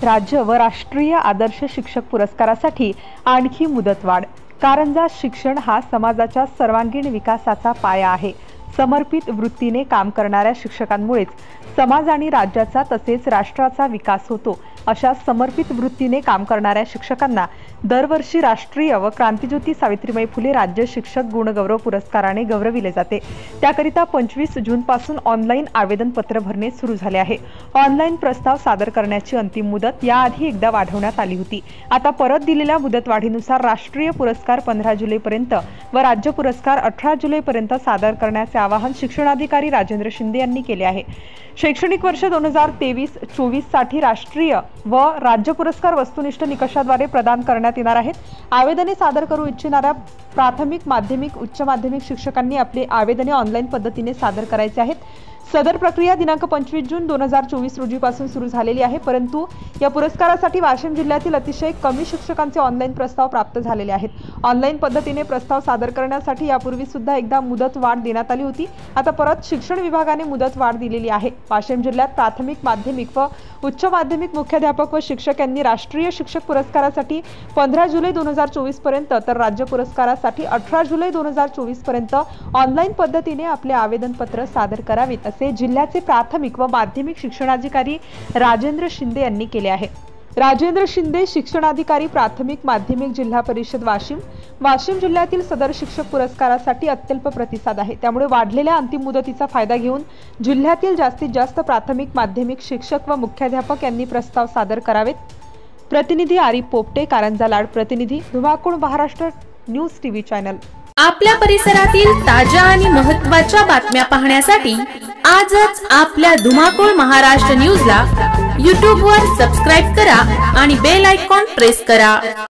राज्य व राष्ट्रीय आदर्श शिक्षक पुरस्कारासाठी आणखी मुदतवाढ। कारंजा शिक्षण हा समाजाच्या सर्वांगीण विकासाचा पाया आहे। समर्पित वृत्तीने काम करणाऱ्या शिक्षकांमुळेच समाज आणि राज्याचा तसेच राष्ट्राचा विकास होतो। अशा समर्पित वृत्तीने काम करणाऱ्या शिक्षकांना दरवर्षी राष्ट्रीय व क्रांतिज्योती सावित्रीबाई फुले राज्य शिक्षक गुणगौरव पुरस्काराने गौरविले जाते। त्याकरिता 25 जून पासून ऑनलाईन आवेदन पत्र भरणे सुरू झाले आहे। ऑनलाईन प्रस्ताव सादर करण्याची अंतिम मुदत याआधी एकदा वाढवण्यात आली होती। आता परत दिलेल्या मुदतवाढीनुसार राष्ट्रीय पुरस्कार 15 जुलैपर्यंत व राज्य पुरस्कार 18 जुलैपर्यंत सादर करण्याचे आवाहन शिक्षणाधिकारी राजेंद्र शिंदे यांनी केले आहे। शैक्षणिक वर्ष 2023-24 साठी राष्ट्रीय व राज्य पुरस्कार वस्तुनिष्ठ निकषाद्वारे प्रदान करण्यात येणार आहेत। आवेदने सादर करू इच्छिणाऱ्या प्राथमिक, माध्यमिक, उच्च माध्यमिक शिक्षकांनी आपली आवेदने ऑनलाईन पद्धतीने सादर करायचे आहेत। सदर प्रक्रिया दिनांक 25 जून 2024 रोजीपासून सुरू झालेली आहे, परंतु या पुरस्कारासाठी वाशिम जिल्ह्यातील अतिशय कमी शिक्षकांचे ऑनलाईन प्रस्ताव प्राप्त झालेले आहेत। ऑनलाईन पद्धतीने प्रस्ताव सादर करण्यासाठी यापूर्वी सुद्धा एकदा मुदत वाढ देण्यात आली होती। आता परत शिक्षण विभागाने मुदत वाढ दिलेली आहे। वाशिम जिल्ह्यात प्राथमिक, माध्यमिक व उच्च माध्यमिक मुख्याध्यापक व शिक्षक यांनी राष्ट्रीय शिक्षक पुरस्कारासाठी 15 जुलै 2024 पर्यंत तर राज्य पुरस्कारासाठी 18 जुलै 2024 पर्यंत ऑनलाईन पद्धतीने आपले आवेदन पत्र सादर करावेत असे जिल्ह्याचे प्राथमिक व माध्यमिक शिक्षणाधिकारी राजेंद्र शिंदे यांनी केले आहे। राजेंद्र शिंदे, शिक्षणाधिकारी प्राथमिक माध्यमिक जिल्हा परिषद वाशिम जिल्ह्यातील सदर शिक्षक पुरस्कारासाठी अत्यल्प प्रतिसाद आहे। त्यामुळे वाढलेल्या अंतिम मुदतीचा फायदा घेऊन जिल्ह्यातील जास्तीत जास्त प्राथमिक माध्यमिक शिक्षक व मुख्याध्यापक यांनी प्रस्ताव सादर करावेत। प्रतिनिधी आरिफ पोपटे, कारंजा लाड प्रतिनिधी, धुमाकूळ महाराष्ट्र न्यूज टीव्ही चॅनल। आपल्या परिसरातील ताज्या आणि महत्त्वाच्या बातम्या पाहण्यासाठी आजच आपल्या धुमाकूळ महाराष्ट्र न्यूजला YouTube वर सबस्क्राइब करा आणि बेल आयकॉन प्रेस करा।